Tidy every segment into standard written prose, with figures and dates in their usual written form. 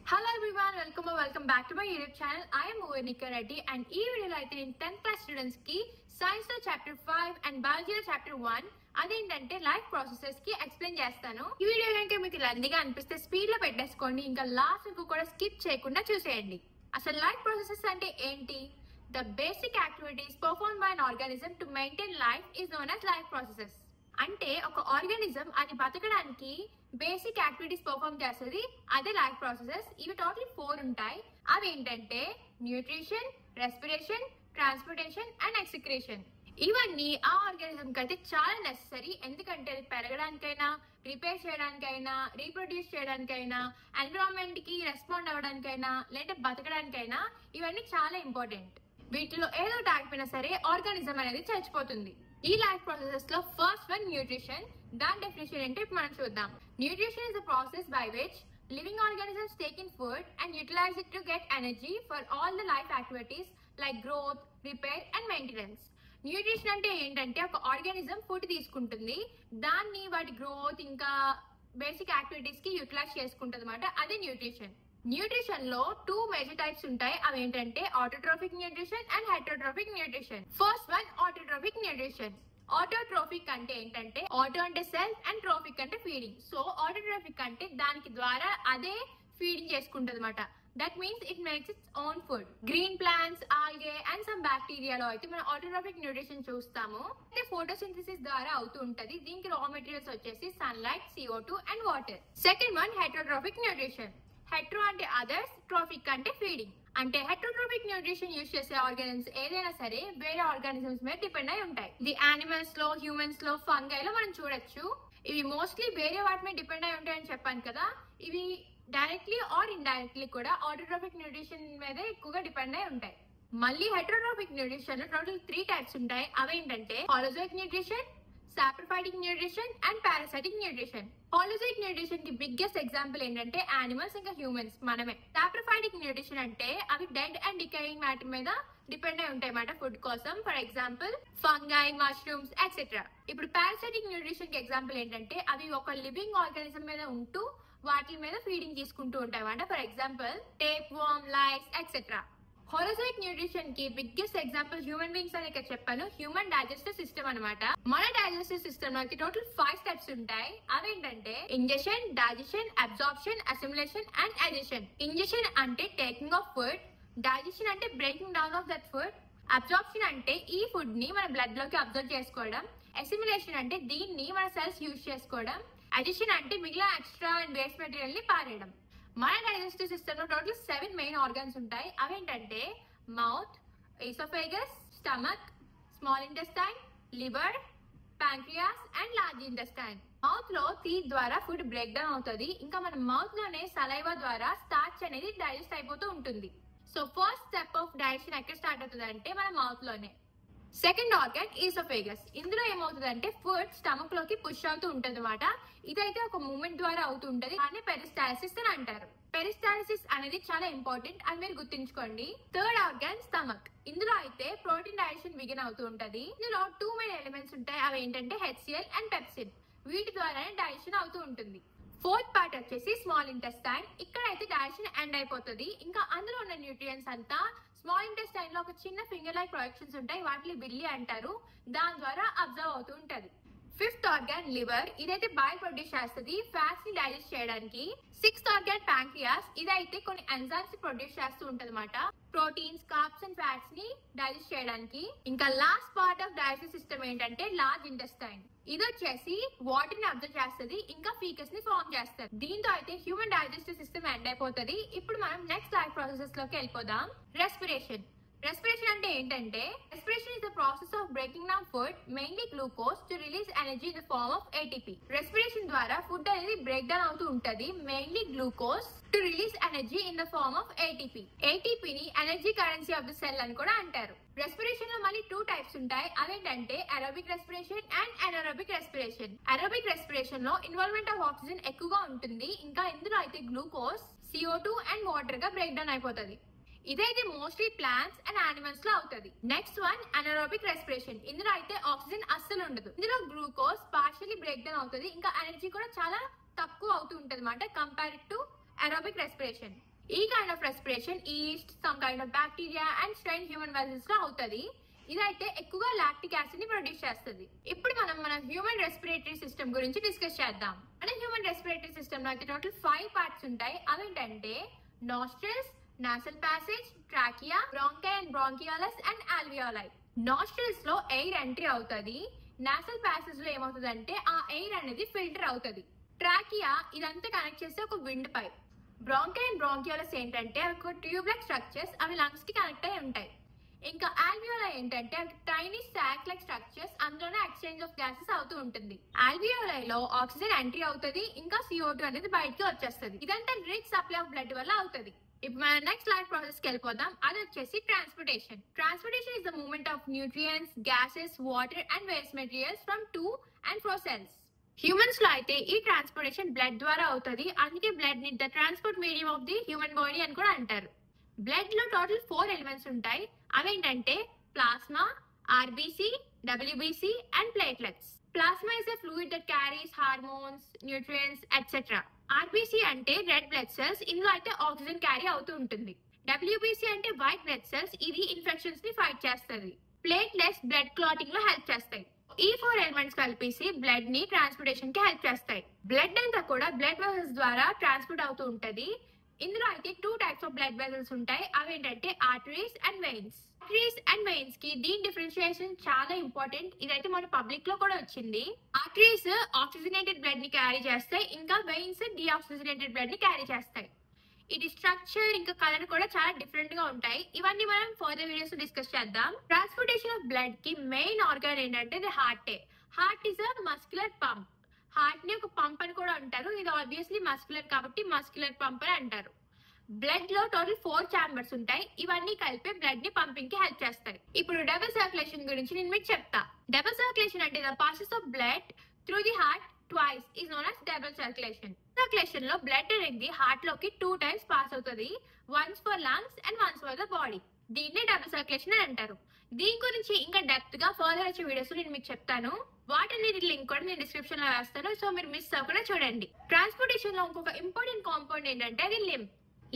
Hello everyone, welcome back to my YouTube channel. I am Movenika Reddy and ఈ వీడియోలో అయితే నేను 10th class students కి science లో చాప్టర్ 5 అండ్ బయాలజీలో చాప్టర్ 1 అదేంటంటే లైఫ్ ప్రాసెసెస్ కి ఎక్స్ప్లెయిన్ చేస్తాను. ఈ వీడియో కనుక మీకు లెంతీగా అనిపిస్తే స్పీడ్ లో పెట్టేసుకోండి, ఇంకా లాస్ట్ వరకు కూడా స్కిప్ చేయకుండా చూసేయండి. అసలు లైఫ్ ప్రాసెసెస్ అంటే ఏంటి? The basic activities performed by an organism to maintain life is known as life processes. అంటే ఒక ఆర్గానిజం అది బతకడానికి బేసిక్ యాక్టివిటీస్ పర్ఫామ్ చేస్తుంది, అదే లైఫ్ ప్రాసెసెస్. ఇవి టోటల్ 4 ఉంటాయి. అవి ఏంటంటే nutrition, respiration, transportation and excretion. ఇవన్నీ ఆ ఆర్గానిజం కి అయితే చాలా నెసెసరీ. ఎందుకంటే అది పెరగడానికైనా, రిపేర్ చేయడానికైనా, రీప్రొడ్యూస్ చేయడానికైనా, ఎన్విరాన్మెంట్ కి రెస్పాండ్ అవ్వడానికైనా, లేదా బతకడానికైనా ఇవన్నీ చాలా ఇంపార్టెంట్. వీటిలో ఏదో ఆగిపోయినా సరే ఆర్గానిజం అనేది చచ్చిపోతుంది. ఈ లైఫ్ ప్రాసెసెస్ లో ఫస్ట్ వన్ న్యూట్రిషన్. దాని డెఫినేషన్ ఏంటో ఇప్పుడు మనం చూద్దాం. Nutrition is the process by which living organisms take in food and utilize it to get energy for all the life activities like growth, repair and maintenance. Nutrition అంటే ఏంటంటే ఒక organism food తీసుకుంటుంది, దాన్ని వాటి గ్రోత్ ఇంకా basic activities కి utilise చేసుకుంటుంది అనమాట. అదే న్యూట్రిషన్. న్యూట్రిషన్ లో 2 మేజర్ టైప్స్ ఉంటాయి. అవి ఏంటంటే autotrophic nutrition and heterotrophic nutrition. First one autotrophic nutrition. Autotrophic అంటే ఏంటంటే ఆటో అంటే సెల్ఫ్ అండ్ ట్రోఫిక్ అంటే ఫీడింగ్. సో ఆటోట్రోఫిక్ అంటే దానికి ద్వారా అదే ఫీడింగ్ చేసుకుంటది అనమాట. That means it makes its own food. Green plants, algae and some బ్యాక్టీరియాలో అయితే మనం ఆటోట్రోఫిక్ న్యూట్రిషన్ చూస్తాము. అంటే ఫోటోసింథసిస్ ద్వారా అవుతూ ఉంటది. దీనికి రా మెటీరియల్స్ వచ్చేసి sunlight, CO2 and water. Second one heterotrophic nutrition. Hetero అంటే అదర్స్, ట్రోఫిక్ అంటే ఫీడింగ్. అంటే హెటరోట్రోఫిక్ న్యూట్రిషన్ యూజ్ చేసే ఆర్గానిజమ్స్ ఏదైనా సరే వేరే ఆర్గానిజమ్స్ మీద డిపెండ్ అయి ఉంటాయి. ఇది యానిమల్స్ లో, హ్యూమన్స్ లో, ఫంగై లో మనం చూడొచ్చు. ఇవి మోస్ట్లీ వేరే వాటి మీద డిపెండ్ అయి ఉంటాయని చెప్పాను కదా. ఇవి డైరెక్ట్లీ ఆర్ ఇండైరెక్ట్లీ కూడా ఆటోట్రోఫిక్ న్యూట్రిషన్ మీద ఎక్కువగా డిపెండ్ అయి ఉంటాయి. మళ్ళీ హెటరోట్రోఫిక్ న్యూట్రిషన్ లో టోటల్ 3 టైప్స్ ఉంటాయి. అవేంటంటే holozoic nutrition, saprophytic nutrition and parasitic nutrition. Holozoic nutrition కి బిగ్గెస్ట్ ఎగ్జాంపుల్ ఏంటంటే యానిమల్స్ ఇంకా హ్యూమన్స్, మనమే. సాప్రోఫైటిక్ న్యూట్రిషన్ అంటే అవి డెడ్ అండ్ డికేయింగ్ మ్యాటర్ మీద డిపెండ్ అయి ఉంటాయి అన్నమాట ఫుడ్ కోసం. For example fungi, mushrooms etcetera. ఇప్పుడు పారాసైటిక్ న్యూట్రిషన్ కి ఎగ్జాంపుల్ ఏంటంటే అవి ఒక లివింగ్ ఆర్గానిజం మీద ఉంటూ వాటి మీద ఫీడింగ్ తీసుకుంటూ ఉంటాయి అన్నమాట. For example tapeworm, lice etcetera. Holozoic nutrition కి బిగ్గెస్ట్ ఎగ్జాంపుల్ హ్యూమన్ బీయింగ్స్ అని ఇక్కడ చెప్పాను. హ్యూమన్ డైజెస్టివ్ సిస్టమ్ అనమాట. మన డైజెస్టివ్ సిస్టమ్ లో టోటల్ 5 స్టెప్స్ ఉంటాయి. అవేంటంటే ingestion, digestion, absorption, assimilation and addition. Ingestion అంటే టేకింగ్ ఆఫ్ ఫుడ్, డైజెషన్ అంటే breaking down of that food, absorption అంటే ఈ ఫుడ్ ని మన బ్లడ్ లోకి అబ్జర్వ్ చేసుకోవడం, అసిమిలేషన్ అంటే దీన్ని మన సెల్స్ యూజ్ చేసుకోవడం, అడిషన్ అంటే మిగిలిన ఎక్స్ట్రా అండ్ వేస్ట్ మెటీరియల్ ని పారేయడం. మన డైజెస్టివ్ సిస్టమ్ లో టోటల్ 7 మెయిన్ ఆర్గన్స్ ఉంటాయి. అవేంటంటే mouth, oesophagus, stomach, small intestine, liver, pancreas and large intestine. Mouth లో టీత్ ద్వారా ఫుడ్ బ్రేక్ డౌన్ అవుతుంది. ఇంకా మన మౌత్ లోనే సలైవా ద్వారా స్టార్చ్ అనేది డైజెస్ట్ అయిపోతూ ఉంటుంది. So first step of digestion ఎక్కడ స్టార్ట్ అవుతుంది అంటే మన మౌత్ లోనే. Second organ oesophagus. ఇందులో ఏమవుతుందంటే ఫుడ్ స్టమక్ లోకి పుష్ అవుతూ ఉంటది అనమాట. ఇదైతే ఒక మూమెంట్ ద్వారా అవుతూ ఉంటది. దాన్ని పెరిస్టాలిసిస్ అని అంటారు. పెరిస్టాలిసిస్ అనేది చాలా ఇంపార్టెంట్, అది మీరు గుర్తుంచుకోండి. Third organ stomach. ఇందులో అయితే ప్రోటీన్ డైజెషన్ బిగిన్ అవుతూ ఉంటది. ఇందులో 2 మెయిన్ ఎలిమెంట్స్ ఉంటాయి. అవి ఏంటంటే HCl అండ్ పెప్సిన్. వీటి ద్వారానే డైజెషన్ అవుతూ ఉంటుంది. ఫోర్త్ పార్ట్ వచ్చేసి స్మాల్ ఇంటెస్టైన్. ఇక్కడ అయితే డైజెషన్ ఎండ్ అయిపోతుంది. ఇంకా అందులో ఉన్న న్యూట్రియంట్స్ అంతా స్మాల్ ఇంటెస్టైన్ లో ఒక చిన్న ఫింగర్ లైక్ ప్రొజెక్షన్స్ ఉంటాయి. వాటిని బిల్లీ అంటారు. దాని ద్వారా అబ్జర్వ్ అవుతూ ఉంటది. Fifth organ liver. ఇదైతే బైల్ ప్రొడ్యూస్ చేస్తుంది ఫ్యాట్స్ ని డైజెస్ట్ చేయడానికి. Sixth organ pancreas. ఇదైతే కొన్ని ఎంజైమ్స్ ప్రొడ్యూస్ చేస్తూ ఉంటది అనమాట, ప్రోటీన్స్, కార్బ్స్ అండ్ ఫ్యాట్స్ ని డైజెస్ట్ చేయడానికి. ఇంకా last part of digestive system ఏంటంటే లార్జ్ ఇంటెస్టైన్. ఇది వచ్చేసి వాటర్ ని అబ్జర్వ్ చేస్తుంది, ఇంకా ఫీకస్ ని ఫార్మ్ చేస్తుంది. దీంతో అయితే హ్యూమన్ డైజెస్టివ్ సిస్టమ్ ఎండ్ అయిపోతుంది. ఇప్పుడు మనం నెక్స్ట్ లైఫ్ ప్రాసెసెస్ లోకి వెళ్ళిపోదాం. రెస్పిరేషన్. రెస్పిరేషన్ అంటే ఏంటంటే respiration is the process of breaking down food, mainly glucose, to release energy in the form of ATP. Respiration ద్వారా ఫుడ్ అనేది బ్రేక్ డౌన్ అవుతూ ఉంటది, mainly glucose, to release energy in the form of ATP. ATP ని energy currency of the cell అని కూడా అంటారు. Respiration లో మళ్ళీ 2 టైప్స్ ఉంటాయి. అవేంటంటే aerobic respiration and anaerobic respiration. Aerobic respiration లో ఇన్వాల్వ్మెంట్ ఆఫ్ ఆక్సిజన్ ఎక్కువగా ఉంటుంది. ఇంకా ఇందులో అయితే గ్లూకోజ్, CO2 అండ్ వాటర్ గా బ్రేక్ డౌన్ అయిపోతుంది. ఇదైతే మోస్ట్లీ ప్లాంట్స్ అండ్ యానిమల్స్ లో అవుతుంది. Next one anaerobic respiration. ఇందులో అయితే ఆక్సిజన్ అస్సలు ఉండదు. ఇందులో గ్లూకోజ్ పార్షియల్లీ బ్రేక్ డౌన్ అవుతుంది. ఇంకా ఎనర్జీ కూడా చాలా తక్కువ అవుతూ ఉంటది అనమాట కంపేర్డ్ టు aerobic respiration. ఈ kind of respiration east, some kind of bacteria and strain human vessels లో అవుతుంది. ఇదైతే ఎక్కువగా లాక్టిక్ యాసిడ్ ని ప్రొడ్యూస్ చేస్తుంది. ఇప్పుడు మనం మన హ్యూమన్ రెస్పిరేటరీ సిస్టమ్ గురించి డిస్కస్ చేద్దాం. మన హ్యూమన్ రెస్పిరేటరీ సిస్టమ్ లో అయితే టోటల్ 5 పార్ట్స్ ఉంటాయి. అవేంటంటే nostrils, nasal passage, trachea, bronchi and bronchioles and alveoli. Nostrils లో ఎయిర్ ఎంట్రీ అవుతుంది. nasal passage లో ఏమవుతుందంటే ఆ ఎయిర్ అనేది ఫిల్టర్ అవుతుంది. ట్రాకియా ఇదంతా కనెక్ట్ చేస్తే ఒక విండ్ పైప్. బ్రాంకై అండ్ బ్రాంకియోలస్ ఏంటంటే ఒక ట్యూబ్ లైక్ స్ట్రక్చర్స్, అవి లంగ్స్ కి కనెక్ట్ అయి ఉంటాయి. ఇంకా ఆల్వియోలా ఏంటంటే టైనీ సాక్ లైక్ స్ట్రక్చర్స్, అందులోనే ఎక్స్చేంజ్ ఆఫ్ గ్యాసెస్ అవుతూ ఉంటుంది. ఆల్వియోలైలో ఆక్సిజన్ ఎంట్రీ అవుతుంది, ఇంకా CO2 అనేది బయటకి వచ్చేస్తుంది. ఇదంతా రిచ్ సప్లై ఆఫ్ బ్లడ్ వల్ల అవుతుంది. ఇప్పుడు మన నెక్స్ట్ లైఫ్ ప్రాసెస్ కి వెళ్ళిపోదాం. అది వచ్చేసి transportation. Transportation is the movement of nutrients, gases, water and waste materials from to and fro cells. Humans లో అయితే ఈ ట్రాన్స్పోర్టేషన్ బ్లడ్ ద్వారా అవుతుంది. అందుకే బ్లడ్ ని the transport medium of the human body అని కూడా అంటారు. బ్లడ్ లో టోటల్ 4 ఎలిమెంట్స్ ఉంటాయి. అవేంటంటే plasma, RBC, WBC and platelets. Plasma is a fluid that carries hormones, nutrients, etc. RBC అంటే రెడ్ బ్లడ్ సెల్స్, ఇందులో అయితే ఆక్సిజన్ క్యారీ అవుతూ ఉంటుంది. డబ్ల్యూబీసీ అంటే వైట్ బ్లడ్ సెల్స్, ఇది ఇన్ఫెక్షన్స్ ని ఫైట్ చేస్తుంది. ప్లేట్లెట్స్ బ్లడ్ క్లాటింగ్ లో హెల్ప్ చేస్తాయి. ఈ 4 ఎలిమెంట్స్ కలిపేసి బ్లడ్ ని ట్రాన్స్పోర్టేషన్ కి హెల్ప్ చేస్తాయి. బ్లడ్ అంతా కూడా బ్లడ్ వెసల్స్ ద్వారా ట్రాన్స్పోర్ట్ అవుతూ ఉంటది. ఇందులో అయితే 2 టైప్స్ ఆఫ్ బ్లడ్ వెసల్స్ ఉంటాయి. అవేంటంటే arteries and veins. Arteries and veins కి దీని డిఫరెన్షియేషన్ చాలా ఇంపార్టెంట్. ఇదైతే మన పబ్లిక్ లో కూడా వచ్చింది. ఆర్టరీస్ ఆక్సిజనేటెడ్ బ్లడ్ ని క్యారీ చేస్తాయి, ఇంకా వెయిన్స్ డిఆక్సిజనేటెడ్ బ్లడ్ ని క్యారీ చేస్తాయి. ఇది స్ట్రక్చర్ ఇంకా కలర్ కూడా చాలా డిఫరెంట్ గా ఉంటాయి. ఇవన్నీ మనం ఫర్దర్ వీడియోస్ డిస్కస్ చేద్దాం. ట్రాన్స్పోర్టేషన్ ఆఫ్ బ్లడ్ కి మెయిన్ ఆర్గాన్ ఏంటంటే ఇది హార్టే. Heart is a muscular pump. Heart ని ఒక పంప్ అని కూడా అంటారు. ఇది ఆబ్వియస్లీ మస్క్యులర్ కాబట్టి మస్క్యులర్ పంప్ అని అంటారు. బ్లడ్ లో టోటల్ 4 ఛాంబర్స్ ఉంటాయి. ఇవన్నీ కలిపి బ్లడ్ ని పంపింగ్ కి హెల్ప్ చేస్తాయి. ఇప్పుడు డబుల్ సర్క్యులేషన్ గురించి నేను మీకు చెప్తా. డబుల్ సర్క్యులేషన్ అంటే the passes of blood through the heart twice is known as double circulation. Circulation లో బ్లడ్ అనేది హార్ట్ లోకి 2 టైమ్స్ పాస్ అవుతుంది. Once for lungs and once for the body. దీన్నే డబుల్ సర్క్యులేషన్ అని అంటారు. దీని గురించి ఇంకా డెప్త్ గా ఫర్దర్ వచ్చే వీడియోస్ నేను మీకు చెప్తాను. వాటన్నిటి లింక్ కూడా నేను డిస్క్రిప్షన్ లో వేస్తాను, సో మీరు మిస్ అవ్వకుండా చూడండి. ట్రాన్స్పోర్టేషన్ లో ఇంకొక ఇంపార్టెంట్ కాంపౌండ్ ఏంటంటే అది లింప్.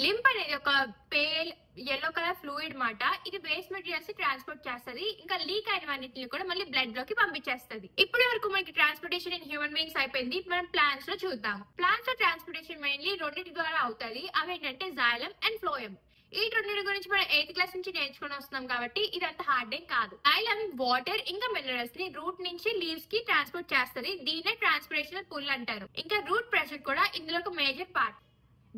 లింప్ అనేది ఒక పేల్ yellow కలర్ ఫ్లూయిడ్ మాట. ఇది వేస్ట్ మెటీరియల్స్ ట్రాన్స్పోర్ట్ చేస్తుంది, ఇంకా లీక్ అయినవన్నిటిని కూడా మళ్ళీ బ్లడ్ లోకి పంపించేస్తుంది. ఇప్పటి వరకు మనకి ట్రాన్స్పోర్టేషన్ ఇన్ హ్యూమన్ బీయింగ్స్ అయిపోయింది. మనం ప్లాంట్స్ లో చూద్దాం. ప్లాంట్స్ లో ట్రాన్స్పోర్టేషన్ మెయిన్లీ రెండింటి ద్వారా అవుతుంది. అవేంటంటే జైలం అండ్ ఫ్లోయం. ఈ రెండింటి గురించి మనం 8th క్లాస్ నుంచి నేర్చుకుని వస్తున్నాం కాబట్టి ఇదంతా హార్డ్ ఏం కాదు. జైలం వాటర్ ఇంకా మినరల్స్ ని రూట్ నుంచి లీవ్స్ కి ట్రాన్స్పోర్ట్ చేస్తుంది. దీన్నే ట్రాన్స్పిరేషనల్ పుల్ అంటారు. ఇంకా రూట్ ప్రెషర్ కూడా ఇందులో ఒక మేజర్ పార్ట్.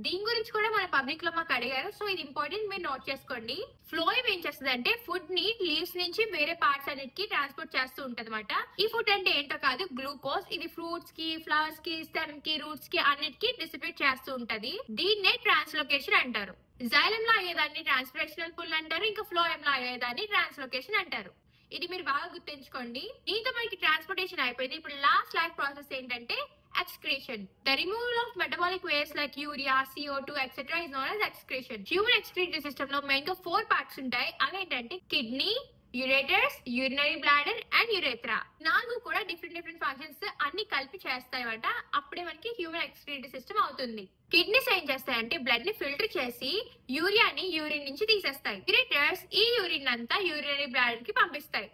దీని గురించి కూడా మన పబ్లిక్ లో మాకు అడిగారు, సో ఇది ఇంపార్టెంట్, మీరు నోట్ చేసుకోండి. ఫ్లోయం ఏం చేస్తుంది అంటే ఫుడ్ ని లీవ్స్ నుంచి వేరే పార్ట్స్ అన్నిటికి ట్రాన్స్పోర్ట్ చేస్తూ ఉంటది అనమాట. ఈ ఫుడ్ అంటే ఏంటో కాదు, గ్లూకోజ్. ఇది ఫ్రూట్స్ కి, ఫ్లవర్స్ కి, స్టెమ్ కి, రూట్స్ కి అన్నిటికి డిస్ట్రిబ్యూట్ చేస్తూ ఉంటది. దీన్నే ట్రాన్స్లోకేషన్ అంటారు. జైలం లో అయ్యేదాన్ని ట్రాన్స్పిరేషనల్ పుల్ అంటారు, ఇంకా ఫ్లోయం లో అయ్యేదాన్ని ట్రాన్స్లోకేషన్ అంటారు. ఇది మీరు బాగా గుర్తుంచుకోండి. దీంతో మనకి ట్రాన్స్పోర్టేషన్ అయిపోయింది. ఇప్పుడు లాస్ట్ లైఫ్ ప్రాసెస్ ఏంటంటే excretion. The removal of metabolic waste like urea, CO2, etc. is known as excretion. Human excretory system లో మెయిన్ గా 4 పార్ట్స్ ఉంటాయి. అవేంటంటే kidney, ureters, urinary bladder and యురేత్రా. 4 కూడా డిఫరెంట్ ఫంక్షన్స్ అన్ని కలిపి చేస్తాయన్నమాట. అప్పుడే మనకి హ్యూమన్ ఎక్స్క్రీటరీ సిస్టమ్ అవుతుంది. కిడ్నీస్ ఏం చేస్తాయంటే బ్లడ్ ని ఫిల్టర్ చేసి యూరియాని యూరిన్ నుంచి తీసేస్తాయి. యురేటర్స్ ఈ యూరిన్ అంతా యూరినరీ బ్లాడర్ కి పంపిస్తాయి.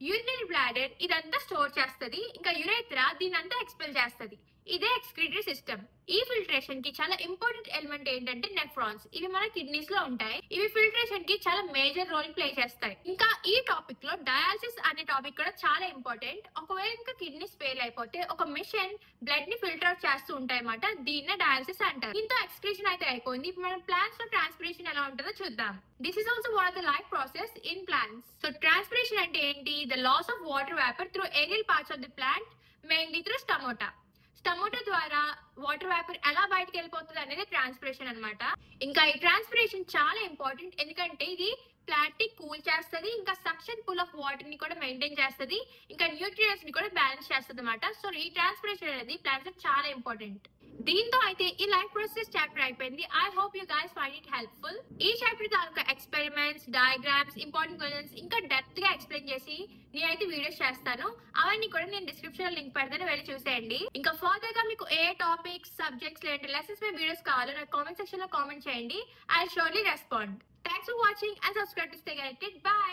యూరినరీ బ్లాడర్ ఇదంతా స్టోర్ చేస్తుంది, ఇంకా యురేత్రా దీనంతా ఎక్స్పెల్ చేస్తుంది. ఇదే ఎక్స్క్రీటరీ సిస్టమ్. ఈ ఫిల్టరేషన్ కి చాలా ఇంపార్టెంట్ ఎలిమెంట్ ఏంటంటే నెఫ్రాన్స్. ఇవి మన కిడ్నీస్ లో ఉంటాయి. ఇవి ఫిల్టరేషన్ కి చాలా మేజర్ రోల్ ప్లే చేస్తాయి. ఇంకా ఈ టాపిక్ లో డయాలసిస్ అనే టాపిక్ కూడా చాలా ఇంపార్టెంట్. ఒకవేళ ఇంకా కిడ్నీస్ ఫెయిల్ అయిపోతే ఒక మిషన్ బ్లడ్ ని ఫిల్టర్ అవుట్ చేస్తూ ఉంటాయి అన్నమాట. దీన్నే డయాలసిస్ అంటారు. ఇంత ఎక్స్క్రీషన్ అయితే అయిపోయింది. ఇప్పుడు మనం ప్లాంట్స్ లో ట్రాన్స్పిరేషన్ ఎలా ఉంటుందో చూద్దాం. This is also one of the life process in plants. So transpiration అంటే ఏంటి? The loss of water vapour through aerial parts of the plant, mainly through stomata. Stomata ద్వారా వాటర్ వేపర్ ఎలా బయటకు వెళ్ళిపోతుంది అనేది ట్రాన్స్పిరేషన్ అన్నమాట. ఇంకా ఈ ట్రాన్స్పిరేషన్ చాలా ఇంపార్టెంట్, ఎందుకంటే ఇది ప్లాంట్ ని కూల్ చేస్తుంది, ఇంకా సక్షన్ పుల్ ఆఫ్ వాటర్ ని కూడా మెయింటైన్ చేస్తుంది, ఇంకా న్యూట్రియంట్స్ ని కూడా బ్యాలెన్స్ చేస్తుంది అనమాట. సో ఈ ట్రాన్స్పిరేషన్ అనేది ప్లాంట్స్ చాలా ఇంపార్టెంట్. దీంతో అయితే ఈ లైఫ్ ప్రాసెస్ చాప్టర్ అయిపోయింది. I hope you guys find it helpful. ఈ చాప్టర్ తాలూకా ఎక్స్పెరిమెంట్స్, డయాగ్రామ్స్, ఇంపార్టెంట్ క్వశ్చన్స్ ఇంకా డెప్త్ గా ఎక్స్ప్లెయిన్ చేసి నేనైతే వీడియోస్ చేస్తాను. అవన్నీ కూడా నేను డిస్క్రిప్షన్ లో లింక్ పెడతాను, వెళ్ళి చూసేయండి. ఇంకా ఫర్దర్ గా మీకు ఏ టాపిక్స్, సబ్జెక్ట్స్ లేదంటే లెసన్స్ మీద వీడియోస్ కావాలో నాకు కామెంట్ సెక్షన్ లో కామెంట్ చేయండి. I surely respond. Thanks for watching and subscribe to stay connected. By.